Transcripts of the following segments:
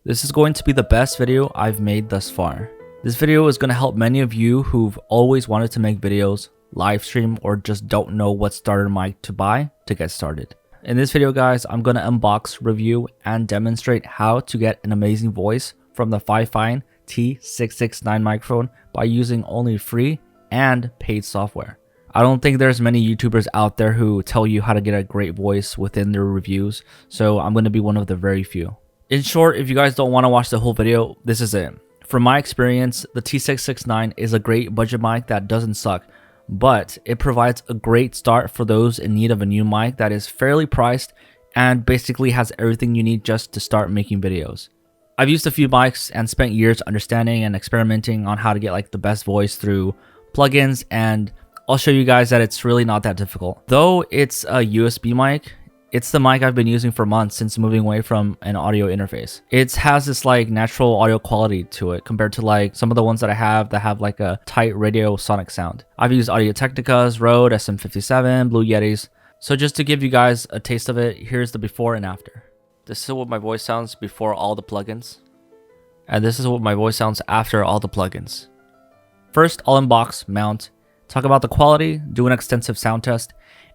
This is going to be the best video I've made thus far. This video is going to help many of you who've always wanted to make videos, live stream, or just don't know what starter mic to buy to get started. In this video guys, I'm going to unbox, review, and demonstrate how to get an amazing voice from the FIFINE T669 microphone by using only free and paid software. I don't think there's many YouTubers out there who tell you how to get a great voice within their reviews, so I'm going to be one of the very few. In short, if you guys don't want to watch the whole video, this is it. From my experience, the T669 is a great budget mic that doesn't suck, but it provides a great start for those in need of a new mic that is fairly priced and basically has everything you need just to start making videos. I've used a few mics and spent years understanding and experimenting on how to get like the best voice through plugins, and I'll show you guys that it's really not that difficult. Though it's a USB mic, it's the mic I've been using for months since moving away from an audio interface. It has this like natural audio quality to it compared to like some of the ones that I have that have like a tight radio sonic sound. I've used Audio Technica's, Rode, SM57, Blue Yetis. So just to give you guys a taste of it, here's the before and after. This is what my voice sounds before all the plugins. And this is what my voice sounds after all the plugins. First, I'll unbox, mount, talk about the quality, do an extensive sound test,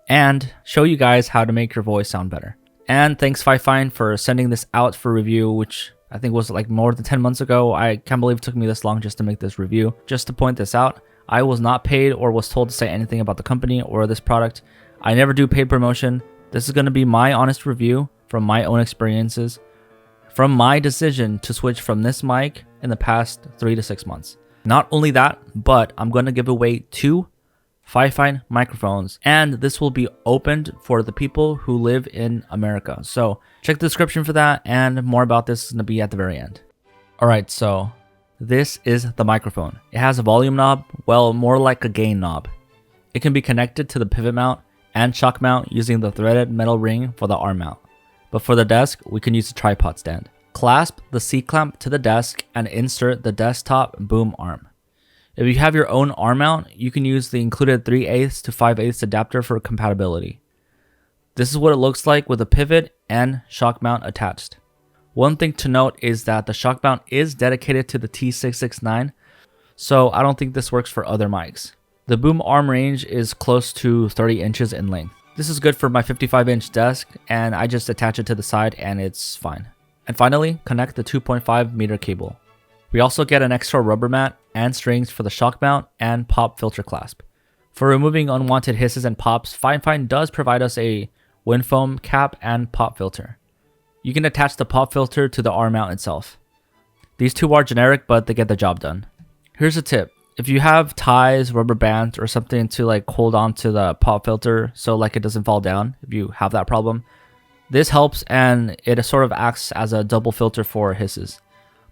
and show you guys how to make your voice sound better. And thanks FIFINE for sending this out for review, which I think was like more than 10 months ago. I can't believe it took me this long just to make this review. Just to point this out, I was not paid or was told to say anything about the company or this product. I never do paid promotion. This is going to be my honest review from my own experiences, from my decision to switch from this mic in the past 3 to 6 months. Not only that, but I'm going to give away 2 FIFINE microphones, and this will be opened for the people who live in America. So check the description for that, and more about this is going to be at the very end. Alright, so this is the microphone. It has a volume knob, well, more like a gain knob. It can be connected to the pivot mount and shock mount using the threaded metal ring for the arm mount. But for the desk, we can use a tripod stand. Clasp the C-clamp to the desk and insert the desktop boom arm. If you have your own arm mount, you can use the included 3/8 to 5/8 adapter for compatibility. This is what it looks like with a pivot and shock mount attached. One thing to note is that the shock mount is dedicated to the T669, so I don't think this works for other mics. The boom arm range is close to 30 inches in length. This is good for my 55-inch desk, and I just attach it to the side and it's fine. And finally, connect the 2.5 meter cable. We also get an extra rubber mat and strings for the shock mount and pop filter clasp. For removing unwanted hisses and pops, FIFINE does provide us a wind foam cap and pop filter. You can attach the pop filter to the arm mount itself. These two are generic, but they get the job done. Here's a tip. If you have ties, rubber bands, or something to like hold on to the pop filter so like it doesn't fall down, if you have that problem, this helps and it sort of acts as a double filter for hisses.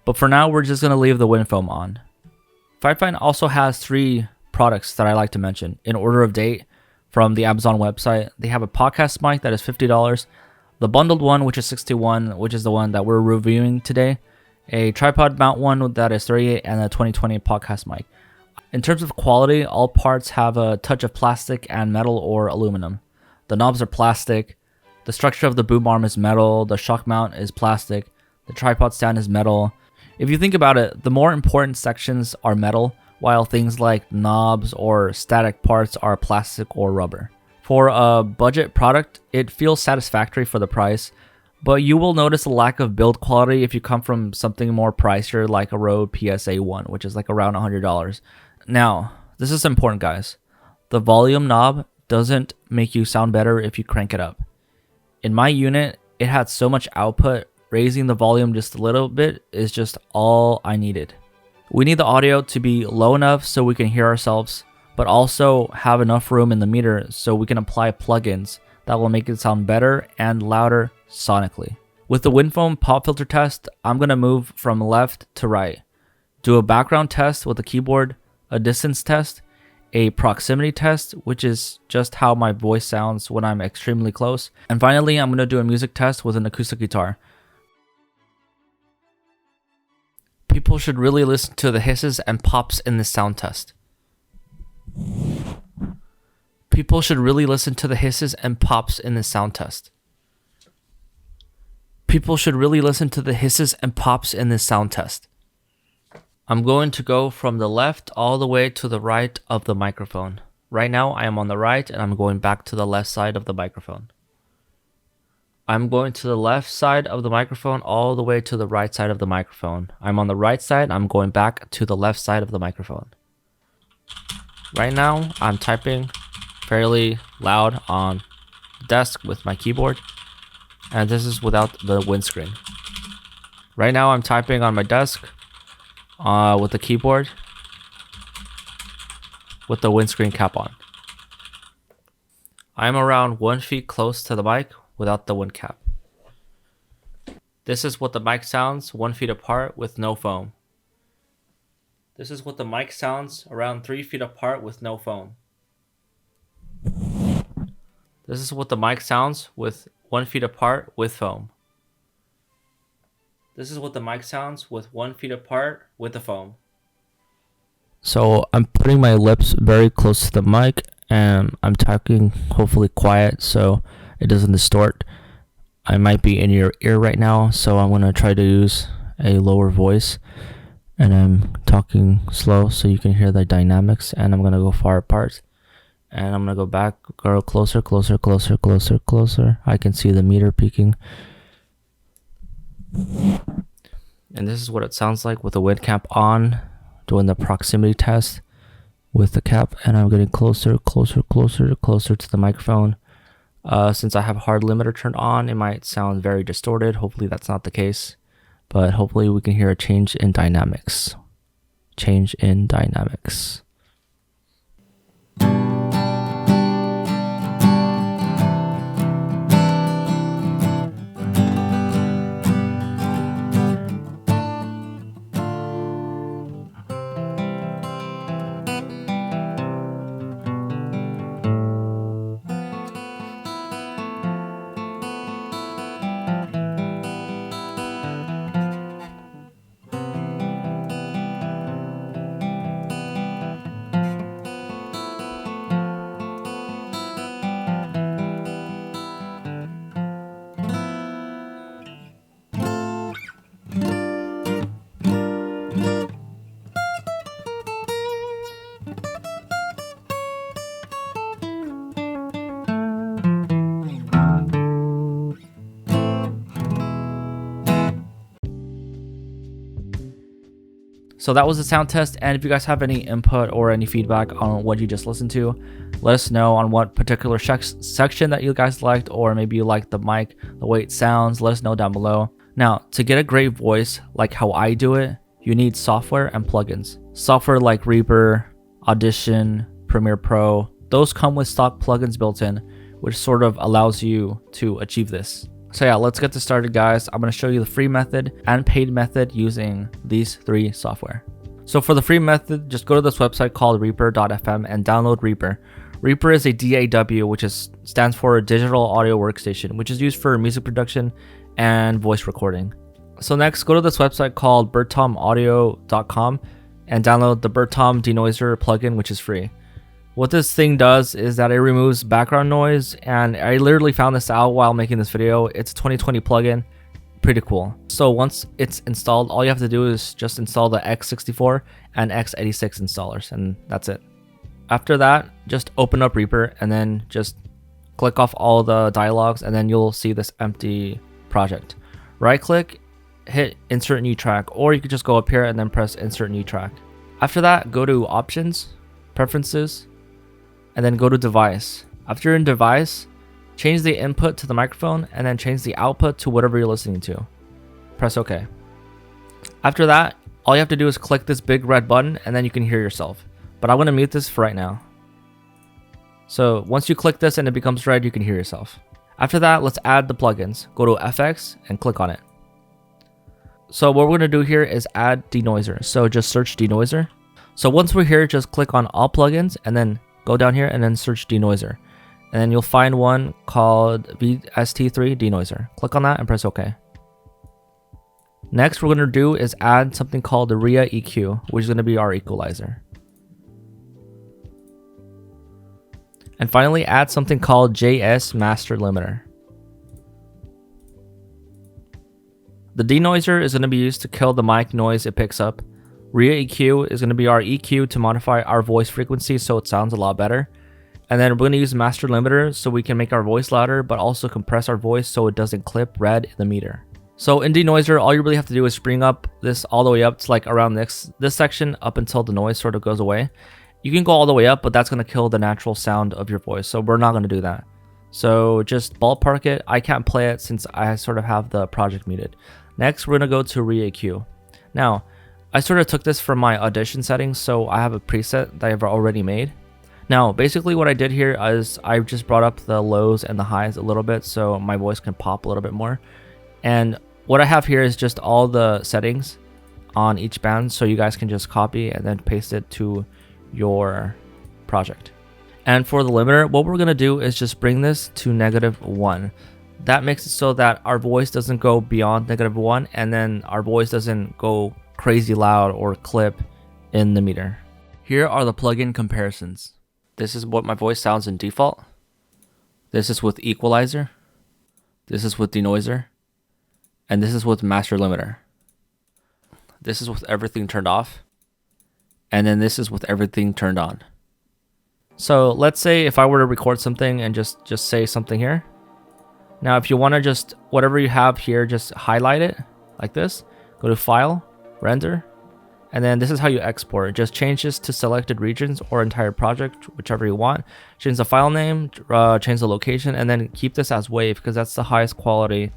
But for now, we're just going to leave the wind foam on. FIFINE also has 3 products that I like to mention in order of date from the Amazon website. They have a podcast mic that is $50, the bundled one, which is $61, which is the one that we're reviewing today, a tripod mount one that is $38, and a 2020 podcast mic. In terms of quality, all parts have a touch of plastic and metal or aluminum. The knobs are plastic, the structure of the boom arm is metal, the shock mount is plastic, the tripod stand is metal. If you think about it, the more important sections are metal, while things like knobs or static parts are plastic or rubber. For a budget product, it feels satisfactory for the price, but you will notice a lack of build quality if you come from something more pricier like a Rode PSA1, which is like around $100. Now, this is important guys. The volume knob doesn't make you sound better if you crank it up. In my unit, it had so much output, raising the volume just a little bit is just all I needed. We need the audio to be low enough so we can hear ourselves, but also have enough room in the meter so we can apply plugins that will make it sound better and louder sonically. With the wind foam pop filter test, I'm going to move from left to right, do a background test with the keyboard, a distance test, a proximity test, which is just how my voice sounds when I'm extremely close, and finally I'm going to do a music test with an acoustic guitar. People should really listen to the hisses and pops in this sound test. People should really listen to the hisses and pops in this sound test. People should really listen to the hisses and pops in this sound test. I'm going to go from the left all the way to the right of the microphone. Right now I am on the right and I'm going back to the left side of the microphone. I'm going to the left side of the microphone all the way to the right side of the microphone. I'm on the right side, I'm going back to the left side of the microphone. Right now I'm typing fairly loud on the desk with my keyboard, and this is without the windscreen. Right now I'm typing on my desk with the keyboard with the windscreen cap on. I'm around 1 feet close to the mic without the wind cap. This is what the mic sounds 1 feet apart with no foam. This is what the mic sounds around 3 feet apart with no foam. This is what the mic sounds with 1 feet apart with foam. This is what the mic sounds with 1 feet apart with the foam. So I'm putting my lips very close to the mic and I'm talking hopefully quiet so it doesn't distort. I might be in your ear right now, so I'm going to try to use a lower voice, and I'm talking slow so you can hear the dynamics, and I'm going to go far apart and I'm going to go back, go closer, closer, closer, closer, closer. I can see the meter peaking. And this is what it sounds like with the wind cap on, doing the proximity test with the cap, and I'm getting closer, closer, closer, closer to the microphone. Since I have hard limiter turned on, it might sound very distorted. Hopefully that's not the case, but hopefully we can hear a change in dynamics. Change in dynamics. So that was the sound test, and if you guys have any input or any feedback on what you just listened to, let us know on what particular section that you guys liked, or maybe you liked the mic, the way it sounds. Let us know down below. Now, to get a great voice like how I do it, you need software and plugins. Software like Reaper, Audition, Premiere Pro, those come with stock plugins built in, which sort of allows you to achieve this. So yeah, let's get this started, guys. I'm going to show you the free method and paid method using these three software. So for the free method, just go to this website called reaper.fm and download Reaper. Reaper is a DAW, which stands for a digital audio workstation, which is used for music production and voice recording. So next, go to this website called birdtomaudio.com and download the Birdtom denoiser plugin, which is free. What this thing does is that it removes background noise, and I literally found this out while making this video. It's a 2020 plugin, pretty cool. So once it's installed, all you have to do is just install the x64 and x86 installers, and that's it. After that, just open up Reaper and then just click off all the dialogues, and then you'll see this empty project. Right click, hit insert new track, or you could just go up here and then press insert new track. After that, go to options, preferences, and then go to device. After you're in device, change the input to the microphone and then change the output to whatever you're listening to. Press OK. After that, all you have to do is click this big red button and then you can hear yourself. But I'm going to mute this for right now. So once you click this and it becomes red, you can hear yourself. After that, let's add the plugins. Go to FX and click on it. So what we're going to do here is add denoiser. So just search denoiser. So once we're here, just click on all plugins and then go down here and then search denoiser. And then you'll find one called VST3 denoiser. Click on that and press OK. Next, we're going to do is add something called the RIA EQ, which is going to be our equalizer. And finally, add something called JS Master Limiter. The denoiser is going to be used to kill the mic noise it picks up. Rear EQ is going to be our EQ to modify our voice frequency so it sounds a lot better. And then we're going to use master limiter so we can make our voice louder, but also compress our voice so it doesn't clip red in the meter. So in denoiser, all you really have to do is bring up this all the way up to like around this section up until the noise sort of goes away. You can go all the way up, but that's going to kill the natural sound of your voice. So we're not going to do that. So just ballpark it. I can't play it since I sort of have the project muted. Next, we're going to go to re-EQ. Now, I sort of took this from my Audition settings, so I have a preset that I've already made. Now, basically what I did here is I just brought up the lows and the highs a little bit so my voice can pop a little bit more. And what I have here is just all the settings on each band, so you guys can just copy and then paste it to your project. And for the limiter, what we're going to do is just bring this to -1. That makes it so that our voice doesn't go beyond -1, and then our voice doesn't go crazy loud or clip in the meter. Here are the plugin comparisons. This is what my voice sounds in default. This is with equalizer. This is with denoiser. And this is with master limiter. This is with everything turned off. And then this is with everything turned on. So let's say if I were to record something and just say something here. Now, if you want to just, whatever you have here, just highlight it like this. Go to File, Render, and then this is how you export. Just change this to selected regions or entire project, whichever you want. Change the file name, change the location, and then keep this as WAV because that's the highest quality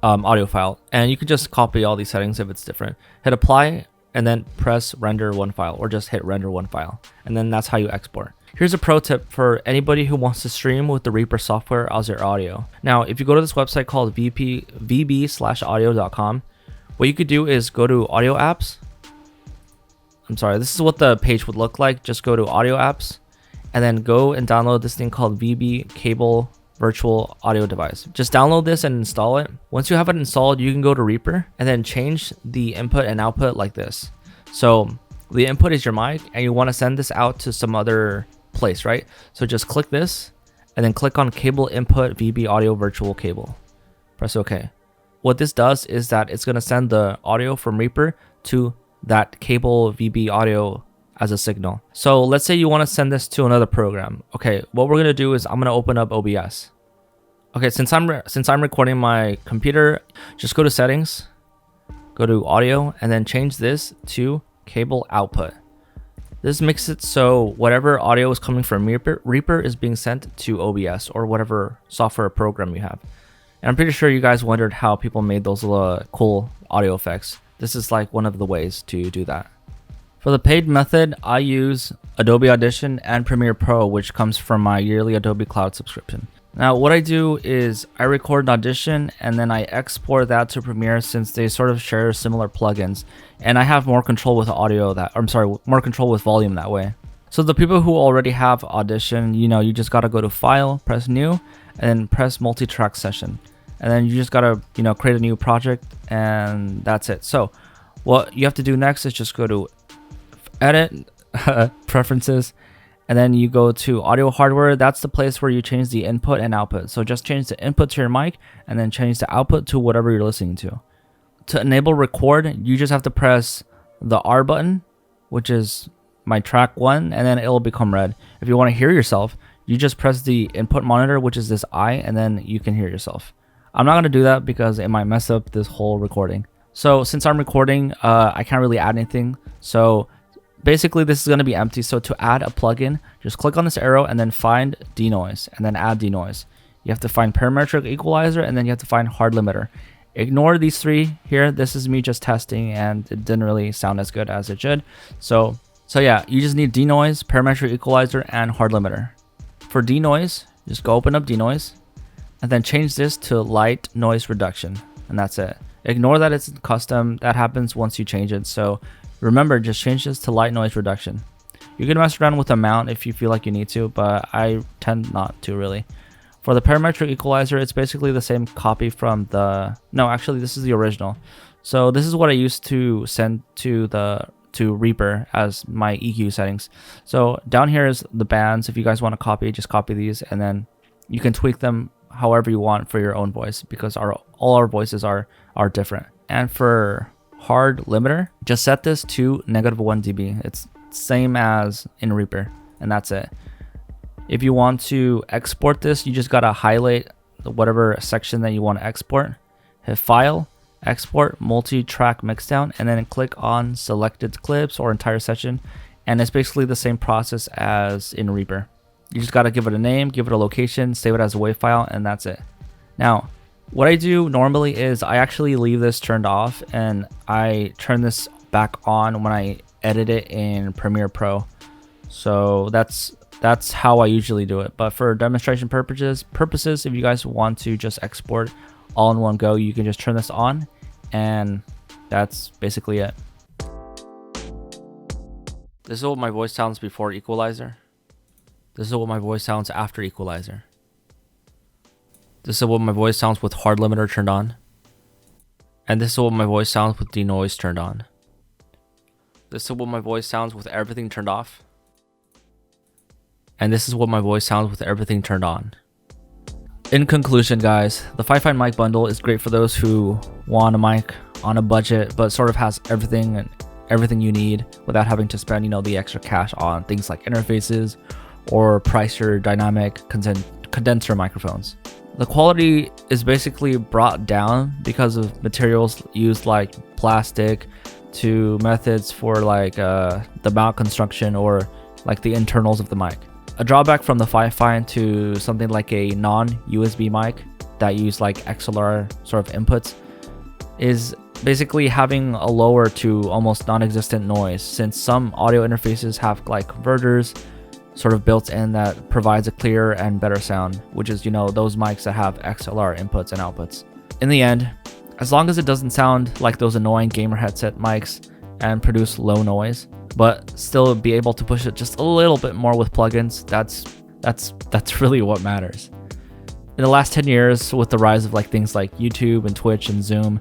audio file. And you can just copy all these settings if it's different. Hit Apply, and then press Render one file, or just hit Render one file. And then that's how you export. Here's a pro tip for anybody who wants to stream with the Reaper software as their audio. Now, if you go to this website called vb/audio.com, what you could do is go to Audio Apps. I'm sorry, this is what the page would look like. Just go to Audio Apps, and then go and download this thing called VB Cable Virtual Audio Device. Just download this and install it. Once you have it installed, you can go to Reaper and then change the input and output like this. So the input is your mic, and you want to send this out to some other place, right? So just click this and then click on Cable Input VB Audio Virtual Cable. Press OK. What this does is that it's going to send the audio from Reaper to that cable VB audio as a signal. So let's say you want to send this to another program. Okay, what we're going to do is I'm going to open up OBS. Okay, since I'm recording my computer, just go to Settings, go to Audio, and then change this to Cable Output. This makes it so whatever audio is coming from Reaper is being sent to OBS or whatever software program you have. And I'm pretty sure you guys wondered how people made those little cool audio effects. This is like one of the ways to do that. For the paid method, I use Adobe Audition and Premiere Pro, which comes from my yearly Adobe Cloud subscription. Now, what I do is I record an Audition and then I export that to Premiere since they sort of share similar plugins, and I have more control with audio more control with volume that way. So the people who already have Audition, you just gotta go to File, press New, and then press Multi-Track Session. And then you just gotta, create a new project, and that's it. So what you have to do next is just go to Edit, Preferences, and then you go to Audio Hardware. That's the place where you change the input and output. So just change the input to your mic and then change the output to whatever you're listening to. To enable record, you just have to press the R button, which is my track 1, and then it'll become red. If you want to hear yourself, you just press the input monitor, which is this I, and then you can hear yourself. I'm not going to do that because it might mess up this whole recording. So since I'm recording, I can't really add anything. So basically this is going to be empty. So to add a plugin, just click on this arrow and then find denoise and then add denoise. You have to find parametric equalizer, and then you have to find hard limiter. Ignore these three here. This is me just testing and it didn't really sound as good as it should. So yeah, you just need denoise, parametric equalizer, and hard limiter. For denoise, just go open up denoise and then change this to light noise reduction, and that's it. Ignore that it's custom. That happens once you change it. So remember, just change this to light noise reduction. You can mess around with amount if you feel like you need to, but I tend not to really. For the parametric equalizer, it's basically the same copy from the... No, actually, this is the original. So this is what I used to send to Reaper as my EQ settings. So down here is the bands. If you guys want to copy, just copy these, and then you can tweak them however you want for your own voice, because all our voices are different. And for hard limiter, just set this to -1 dB. It's same as in Reaper, and that's it. If you want to export this, you just gotta highlight whatever section that you want to export, hit File, Export, Multi-Track Mixdown, and then click on Selected Clips or Entire Session, and it's basically the same process as in Reaper. You just gotta give it a name, give it a location, save it as a WAV file, and that's it. Now, what I do normally is I actually leave this turned off, and I turn this back on when I edit it in Premiere Pro. So that's how I usually do it. But for demonstration purposes, if you guys want to just export all in one go, you can just turn this on, and that's basically it. This is what my voice sounds before equalizer. This is what my voice sounds after equalizer. This is what my voice sounds with hard limiter turned on. And this is what my voice sounds with denoise turned on. This is what my voice sounds with everything turned off. And this is what my voice sounds with everything turned on. In conclusion, guys, the Fifine mic bundle is great for those who want a mic on a budget, but sort of has everything you need without having to spend, the extra cash on things like interfaces or price your dynamic condenser microphones. The quality is basically brought down because of materials used like plastic, to methods for like the mount construction or like the internals of the mic. A drawback from the Fifine to something like a non-USB mic that use like XLR sort of inputs is basically having a lower to almost non-existent noise, since some audio interfaces have like converters sort of built in that provides a clearer and better sound, which is those mics that have XLR inputs and outputs. In the end, as long as it doesn't sound like those annoying gamer headset mics and produce low noise, but still be able to push it just a little bit more with plugins, that's really what matters. In the last 10 years, with the rise of like things like YouTube and Twitch and Zoom,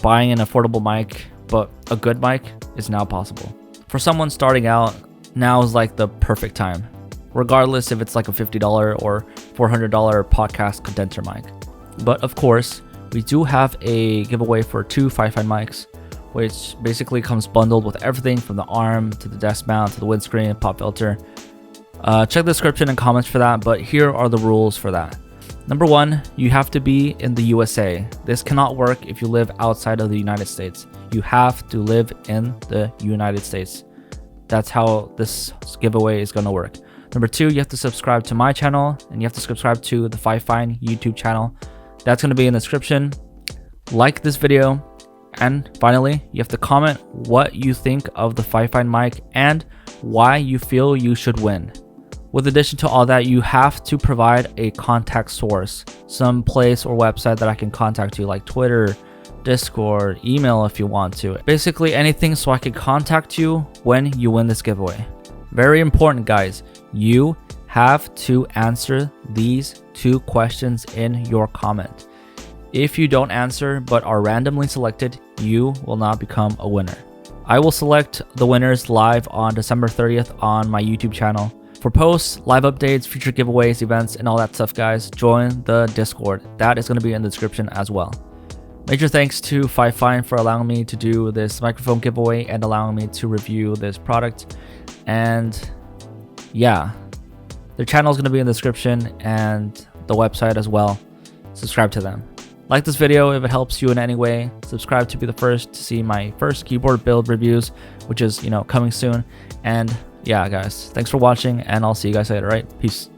buying an affordable mic, but a good mic, is now possible. For someone starting out, now is like the perfect time, regardless if it's like a $50 or $400 podcast condenser mic. But of course, we do have a giveaway for 2 Fifine mics, which basically comes bundled with everything from the arm to the desk mount to the windscreen and pop filter. Check the description and comments for that, but here are the rules for that. Number 1, you have to be in the USA. This cannot work if you live outside of the United States. You have to live in the United States. That's how this giveaway is going to work. Number 2, you have to subscribe to my channel, and you have to subscribe to the Fifine YouTube channel. That's going to be in the description. Like this video. And finally, you have to comment what you think of the Fifine mic and why you feel you should win. With addition to all that, you have to provide a contact source, some place or website that I can contact you, like Twitter, Discord, email if you want to. Basically anything so I can contact you when you win this giveaway. Very important, guys. You have to answer these 2 questions in your comment. If you don't answer but are randomly selected, you will not become a winner. I will select the winners live on December 30th on my YouTube channel. For posts, live updates, future giveaways, events, and all that stuff, guys, join the Discord. That is going to be in the description as well. Major thanks to Fifine for allowing me to do this microphone giveaway and allowing me to review this product. And yeah, their channel is going to be in the description and the website as well. Subscribe to them. Like this video if it helps you in any way. Subscribe to be the first to see my first keyboard build reviews, which is, coming soon. And yeah, guys, thanks for watching, and I'll see you guys later, right? Peace.